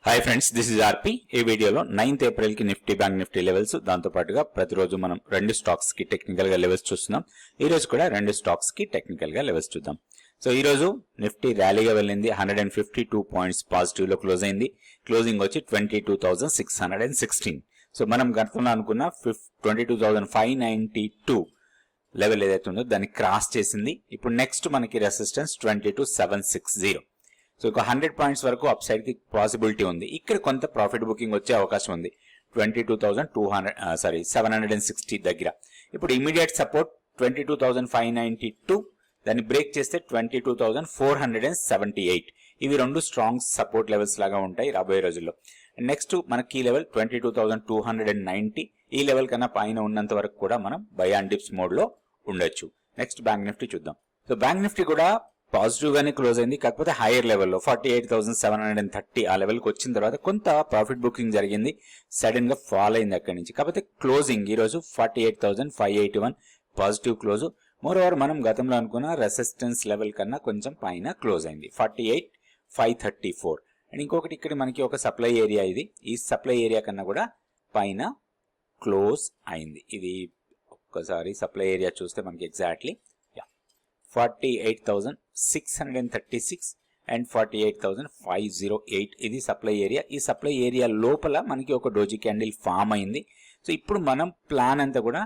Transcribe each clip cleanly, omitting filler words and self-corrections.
Hi friends, this is ఆర్పి. ఈ వీడియోలో 9th April కి నిఫ్టీ బ్యాంక్ నిఫ్టీ లెవెల్స్, దాంతో పాటుగా ప్రతిరోజు మనం రెండు స్టాక్స్ కి టెక్నికల్ గా లెవెల్స్ చూస్తున్నాం. ఈ రోజు కూడా రెండు స్టాక్స్ కి టెక్నికల్ గా లెవెల్స్ చూద్దాం. సో ఈ రోజు నిఫ్టీ ర్యాలీగా వెళ్ళింది. 152 పాయింట్స్ పాజిటివ్ లో క్లోజ్ అయింది. క్లోజింగ్ వచ్చి 22,616. సో మనం గతంలో అనుకున్న 22,592 లెవెల్ ఏదైతే ఉందో దాన్ని క్రాస్ చేసింది. ఇప్పుడు నెక్స్ట్ మనకి రెసిస్టెన్స్ 22,760. సో ఒక 100 పాయింట్స్ వరకు అప్ సైడ్ కి పాసిబిలిటీ ఉంది. ఇక్కడ కొంత ప్రాఫిట్ బుకింగ్ వచ్చే అవకాశం ఉంది 760 దగ్గర. ఇప్పుడు ఇమీడియట్ సపోర్ట్ 22,592, దాన్ని బ్రేక్ చేస్తే 22,478. ఇవి రెండు స్ట్రాంగ్ సపోర్ట్ లెవెల్స్ లాగా ఉంటాయి రాబోయే రోజుల్లో. నెక్స్ట్ మన కీ లెవెల్ 22,290. ఈ లెవెల్ కన్నా పైన ఉన్నంత వరకు కూడా మనం బై అండ్ డిప్స్ మోడ్ లో ఉండొచ్చు. నెక్స్ట్ బ్యాంక్ నిఫ్టీ చూద్దాం. సో బ్యాంక్ నిఫ్టీ కూడా పాజిటివ్ గానే క్లోజ్ అయింది. కాకపోతే హైయర్ లెవెల్లో 48,730 ఆ లెవెల్ కి వచ్చిన తర్వాత కొంత ప్రాఫిట్ బుకింగ్ జరిగింది. సడన్ గా ఫాల్ అయింది అక్కడి నుంచి. కాకపోతే క్లోజింగ్ ఈ రోజు 48,581 పాజిటివ్ క్లోజ్. మోర్ ఓవర్ మనం గతంలో అనుకున్న రెసిస్టెన్స్ లెవెల్ కన్నా కొంచెం పైన క్లోజ్ అయింది 48,534. అండ్ ఇంకొకటి ఇక్కడ మనకి ఒక సప్లై ఏరియా, ఇది ఈ సప్లై ఏరియా కన్నా కూడా పైన క్లోజ్ అయింది. ఇది ఒక్కసారి సప్లై ఏరియా చూస్తే మనకి ఎగ్జాక్ట్లీ 48,636 అండ్ 48,508 ఇది సప్లై ఏరియా. ఈ సప్లై ఏరియా లోపల మనకి ఒక డోజీ క్యాండిల్ ఫామ్ అయింది. సో ఇప్పుడు మనం ప్లాన్ అంతా కూడా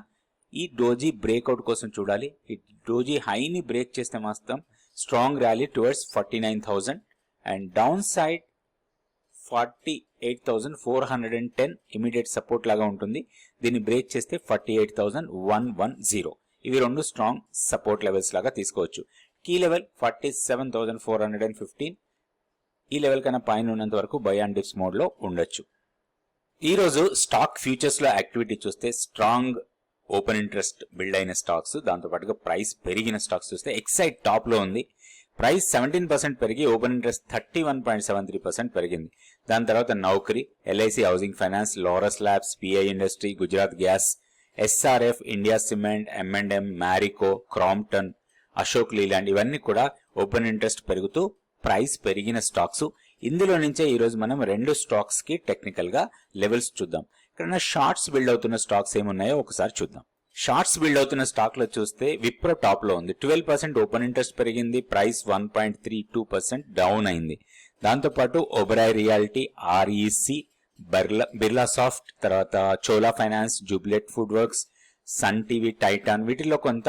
ఈ డోజీ బ్రేక్అవుట్ కోసం చూడాలి. ఈ డోజీ హైని బ్రేక్ చేస్తే మాత్రం strong rally towards 49,000 and down side 48,410 immediate support లాగా ఉంటుంది. దీన్ని బ్రేక్ చేస్తే 48,110. ఇవి రెండు స్ట్రాంగ్ సపోర్ట్ లెవెల్స్ లాగా తీసుకోవచ్చు. Key level 47,415. ఈ లెవెల్ కన్నా పైన ఉన్నంత వరకు బై అండ్ డిప్స్ మోడ్ లో ఉండొచ్చు. ఈ రోజు స్టాక్ ఫ్యూచర్స్ లో యాక్టివిటీ చూస్తే స్ట్రాంగ్ ఓపెన్ ఇంట్రెస్ట్ బిల్డ్ అయిన స్టాక్స్, దాంతో పాటుగా ప్రైస్ పెరిగిన స్టాక్స్ చూస్తే ఎక్సైడ్ టాప్ లో ఉంది. ప్రైస్ 17% పెరిగి ఓపెన్ ఇంట్రెస్ట్ 31.73% పెరిగింది. దాని తర్వాత Naukri, LIC housing finance, Laurus Labs, PI industry, Gujarat gas, SRF, India cement, M&M, Marico, Crompton, Ashok Leyland ఇవన్నీ కూడా ఓపెన్ ఇంట్రెస్ట్ పెరుగుతూ ప్రైస్ పెరిగిన స్టాక్స్. ఇందులో నుంచే ఈ రోజు మనం రెండు స్టాక్స్ కి టెక్నికల్ గా లెవెల్స్ చూద్దాం. ఇక్కడ షార్ట్స్ బిల్డ్ అవుతున్న స్టాక్స్ ఏమున్నాయో ఒకసారి చూద్దాం. షార్ట్స్ బిల్డ్ అవుతున్న స్టాక్ లో చూస్తే విప్రో టాప్ లో ఉంది. 12% ఓపెన్ ఇంట్రెస్ట్ పెరిగింది. ప్రైస్ 1.32% డౌన్ అయింది. దాంతో పాటు Oberoi Realty, REC, Birla soft, తర్వాత Chola finance, Jubilant food works, Sun TV, Titan వీటిలో కొంత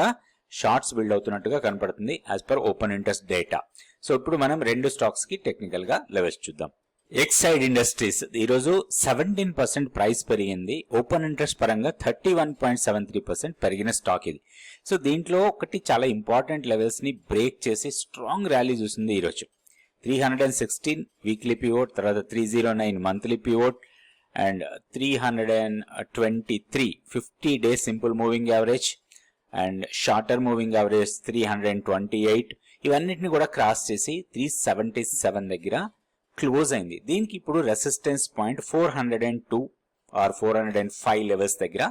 షార్ట్స్ బిల్డ్ అవుతున్నట్టుగా కనపడుతుంది as per open interest data. So ఇప్పుడు మనం రెండు స్టాక్స్ కి టెక్నికల్ గా లెవెల్స్ చూద్దాం. ఎక్సైడ్ ఇండస్ట్రీస్ ఈ రోజు 17% ప్రైస్ పెరిగింది. ఓపెన్ ఇంట్రెస్ట్ పరంగా 31.73% పెరిగిన స్టాక్ ఇది. సో దీంట్లో ఒకటి చాలా ఇంపార్టెంట్ లెవెల్స్ ని బ్రేక్ చేసి స్ట్రాంగ్ ర్యాలీ చూసింది ఈ రోజు. 316 వీక్లీ పివోట్, తర్వాత 309 monthly pivot and 323 50 days simple moving average and shorter moving average 328. ఇవన్నిటిని కూడా క్రాస్ చేసి 377 దగ్గర క్లోజ్ అయింది. దీనికి ఇప్పుడు రెసిస్టెన్స్ పాయింట్ 402 ఆర్ 405 లెవెల్స్ దగ్గర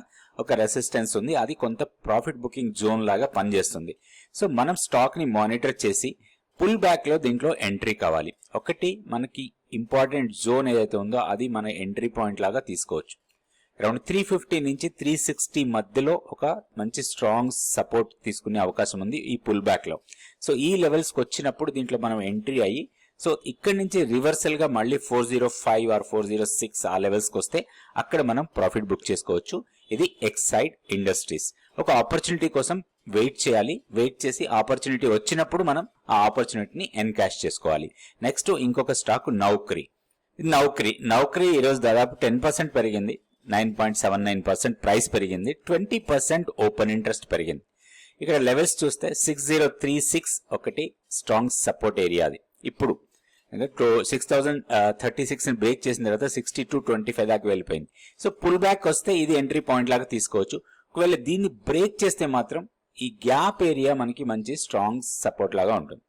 ఒక రెసిస్టెన్స్ ఉంది. అది కొంత ప్రాఫిట్ బుకింగ్ జోన్ లాగా పనిచేస్తుంది. సో మనం స్టాక్ ని మానిటర్ చేసి పుల్ బ్యాక్ లో దీంట్లో ఎంట్రీ కావాలి. ఒకటి మనకి ఇంపార్టెంట్ జోన్ ఏదైతే ఉందో అది మన ఎంట్రీ పాయింట్ లాగా తీసుకోవచ్చు. అరౌండ్ 350 నుంచి 360 మధ్యలో ఒక మంచి స్ట్రాంగ్ సపోర్ట్ తీసుకునే అవకాశం ఉంది ఈ పుల్ బ్యాక్ లో. సో ఈ లెవెల్స్ కి వచ్చినప్పుడు దీంట్లో మనం ఎంట్రీ అయ్యి, సో ఇక్కడ నుంచి రివర్సల్ గా మళ్ళీ 405 ఆర్ 406 ఆ లెవెల్స్ కి వస్తే అక్కడ మనం ప్రాఫిట్ బుక్ చేసుకోవచ్చు. ఇది ఎక్సైడ్ ఇండస్ట్రీస్. ఒక ఆపర్చునిటీ కోసం వెయిట్ చేయాలి. వెయిట్ చేసి ఆపర్చునిటీ వచ్చినప్పుడు మనం ఆ ఆపర్చునిటీని ఎన్కాష్ చేసుకోవాలి. నెక్స్ట్ ఇంకొక స్టాక్ నౌకరీ ఈ రోజు దాదాపు 10% పెరిగింది. 9.79% ప్రైస్ పెరిగింది. 20% ఓపెన్ ఇంట్రెస్ట్ పెరిగింది. ఇక్కడ లెవెల్స్ చూస్తే 6036 ఒకటి స్ట్రాంగ్ సపోర్ట్ ఏరియా. అది ఇప్పుడు 6,036 ని బ్రేక్ చేసిన తర్వాత 6225 దాకా వెళ్ళిపోయింది. సో పుల్ బ్యాక్ వస్తే ఇది ఎంట్రీ పాయింట్ లాగా తీసుకోవచ్చు. ఒకవేళ దీన్ని బ్రేక్ చేస్తే మాత్రం ఈ గ్యాప్ ఏరియా మనకి మంచి స్ట్రాంగ్ సపోర్ట్ లాగా ఉంటుంది.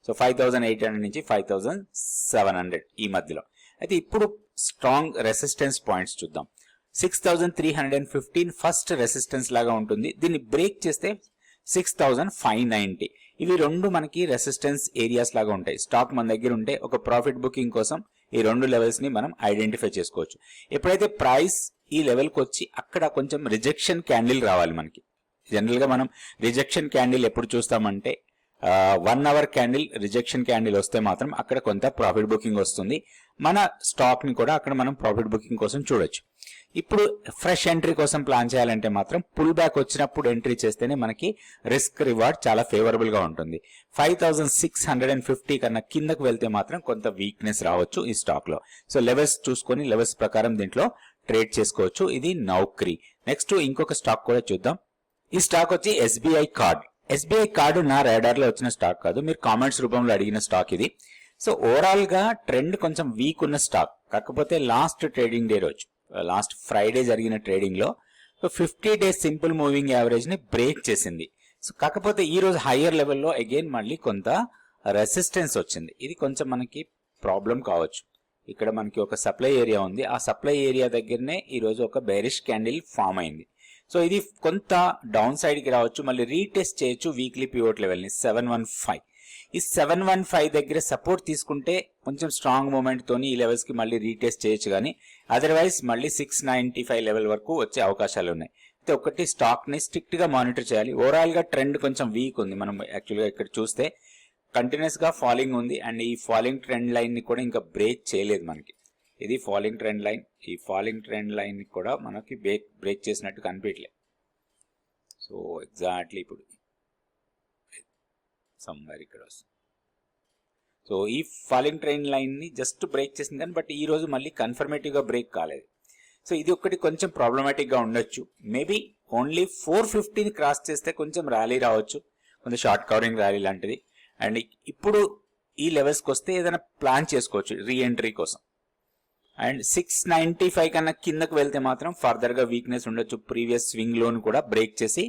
సో 5,800 నుంచి 5,700 ఈ మధ్యలో. అయితే ఇప్పుడు స్ట్రాంగ్ రెసిస్టెన్స్ పాయింట్స్ చూద్దాం. 6,315 ఫస్ట్ రెసిస్టెన్స్ లాగా ఉంటుంది. దీన్ని బ్రేక్ చేస్తే 6,590. ఇవి రెండు మనకి రెసిస్టెన్స్ ఏరియాస్ లాగా ఉంటాయి. స్టాక్ మన దగ్గర ఉంటే ఒక ప్రాఫిట్ బుకింగ్ కోసం ఈ రెండు లెవెల్స్ ని మనం ఐడెంటిఫై చేసుకోవచ్చు. ఎప్పుడైతే ప్రైస్ ఈ లెవెల్కి వచ్చి అక్కడ కొంచెం రిజెక్షన్ క్యాండిల్ రావాలి మనకి. జనరల్ గా మనం రిజెక్షన్ క్యాండిల్ ఎప్పుడు చూస్తామంటే 1 అవర్ క్యాండిల్ రిజెక్షన్ క్యాండిల్ వస్తే మాత్రం అక్కడ కొంత ప్రాఫిట్ బుకింగ్ వస్తుంది. మన స్టాక్ ని కూడా అక్కడ మనం ప్రాఫిట్ బుకింగ్ కోసం చూడొచ్చు. ఇప్పుడు ఫ్రెష్ ఎంట్రీ కోసం ప్లాన్ చేయాలంటే మాత్రం పుల్ బ్యాక్ వచ్చినప్పుడు ఎంట్రీ చేస్తేనే మనకి రిస్క్ రివార్డ్ చాలా ఫేవరబుల్ గా ఉంటుంది. 5650 కన్నా కిందకు వెళ్తే మాత్రం కొంత వీక్నెస్ రావచ్చు ఈ స్టాక్ లో. సో లెవెల్స్ చూసుకొని లెవెల్స్ ప్రకారం దీంట్లో ట్రేడ్ చేసుకోవచ్చు. ఇది నౌకరీ. నెక్స్ట్ ఇంకొక స్టాక్ కూడా చూద్దాం. ఈ స్టాక్ వచ్చి ఎస్బీఐ కార్డ్. ఎస్బీఐ కార్డు నా రేడార్ లో వచ్చిన స్టాక్ కాదు, మీరు కామెంట్స్ రూపంలో అడిగిన స్టాక్ ఇది. సో ఓవరాల్ గా ట్రెండ్ కొంచెం వీక్ ఉన్న స్టాక్. కాకపోతే లాస్ట్ ట్రేడింగ్ డే రోజు, లాస్ట్ ఫ్రైడే జరిగిన ట్రేడింగ్ లో 50 డేస్ సింపుల్ మూవింగ్ యావరేజ్ ని బ్రేక్ చేసింది. సో కాకపోతే ఈ రోజు హయ్యర్ లెవెల్లో అగైన్ మళ్ళీ కొంత రెసిస్టెన్స్ వచ్చింది. ఇది కొంచెం మనకి ప్రాబ్లం కావచ్చు. ఇక్కడ మనకి ఒక సప్లై ఏరియా ఉంది, ఆ సప్లై ఏరియా దగ్గరనే ఈ రోజు ఒక బేరిష్ క్యాండిల్ ఫామ్ అయింది. సో ఇది కొంత డౌన్ సైడ్ కి రావచ్చు, మళ్ళీ రీటెస్ట్ చేయొచ్చు వీక్లీ పివోట్ లెవెల్ ని 715. ఈ 715 దగ్గర సపోర్ట్ తీసుకుంటే కొంచెం స్ట్రాంగ్ మూమెంట్ తోని ఈ లెవెల్స్ కి మళ్ళీ రీటెస్ట్ చేయొచ్చు, కానీ అదర్వైజ్ మళ్ళీ 695 లెవెల్ వరకు వచ్చే అవకాశాలు ఉన్నాయి. అయితే ఒకటి స్టాక్ ని స్ట్రిక్ట్ గా మానిటర్ చేయాలి. ఓవరాల్ గా ట్రెండ్ కొంచెం వీక్ ఉంది. మనం యాక్చువల్ గా ఇక్కడ చూస్తే కంటిన్యూస్ గా ఫాలింగ్ ఉంది, అండ్ ఈ ఫాలింగ్ ట్రెండ్ లైన్ ని కూడా ఇంకా బ్రేక్ చేయలేదు మనకి. ఇది ఫాలింగ్ ట్రెండ్ లైన్. ఈ ఫాలింగ్ ట్రెండ్ లైన్ ని కూడా మనకి బ్రేక్ చేసినట్టు కనిపించలేదు. సో ఎగ్జాక్ట్లీ ఇప్పుడు సమ్వేర్ ఇక్కడ వస్తుంది. సో ఈ ఫాలింగ్ ట్రెండ్ లైన్ ని జస్ట్ బ్రేక్ చేసింది కానీ, బట్ ఈ రోజు మళ్ళీ కన్ఫర్మేటివ్ గా బ్రేక్ కాలేదు. సో ఇది ఒకటి కొంచెం ప్రాబ్లమాటిక్ గా ఉండొచ్చు. మేబీ ఓన్లీ 450ని క్రాస్ చేస్తే కొంచెం ర్యాలీ రావచ్చు, కొంచెం షార్ట్ కవరింగ్ ర్యాలీ లాంటిది. అండ్ ఇప్పుడు ఈ లెవెల్స్కి వస్తే ఏదైనా ప్లాన్ చేసుకోవచ్చు రీఎంట్రీ కోసం. అండ్ 695 కన్నా కిందకు వెళ్తే మాత్రం ఫర్దర్ గా వీక్నెస్ ఉండొచ్చు. ప్రీవియస్ స్వింగ్ లోన్ కూడా బ్రేక్ చేసి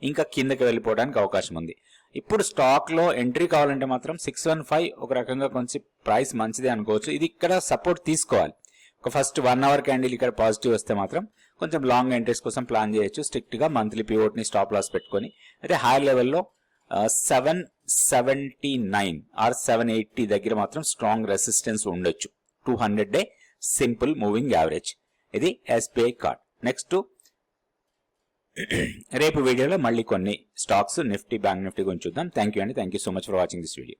ఇంకా కిందకి వెళ్ళిపోవడానికి అవకాశం ఉంది. ఇప్పుడు స్టాక్ లో ఎంట్రీ కావాలంటే మాత్రం 615 ఒక రకంగా కొంచెం ప్రైస్ మంచిదే అనుకోవచ్చు. ఇది ఇక్కడ సపోర్ట్ తీసుకోవాలి. ఒక ఫస్ట్ 1 అవర్ క్యాండిల్ ఇక్కడ పాజిటివ్ వస్తే మాత్రం కొంచెం లాంగ్ ఎంట్రీస్ కోసం ప్లాన్ చేయొచ్చు, స్ట్రిక్ట్ గా మంత్లీ పివోట్ ని స్టాప్ లాస్ పెట్టుకొని. అయితే హైయర్ లెవెల్లో 779 ఆర్ 780 దగ్గర మాత్రం స్ట్రాంగ్ రెసిస్టెన్స్ ఉండొచ్చు. 200 డే సింపుల్ మూవింగ్ యావరేజ్. ఇది ఎస్బీఐ కార్డ్. నెక్స్ట్ రేపు వీడియోలో మళ్ళీ కొన్ని స్టాక్స్ నిఫ్టీ, బ్యాంక్ నిఫ్టీ గురించి చూద్దాం. థ్యాంక్ యూ అండి. Thank you so much for watching this video.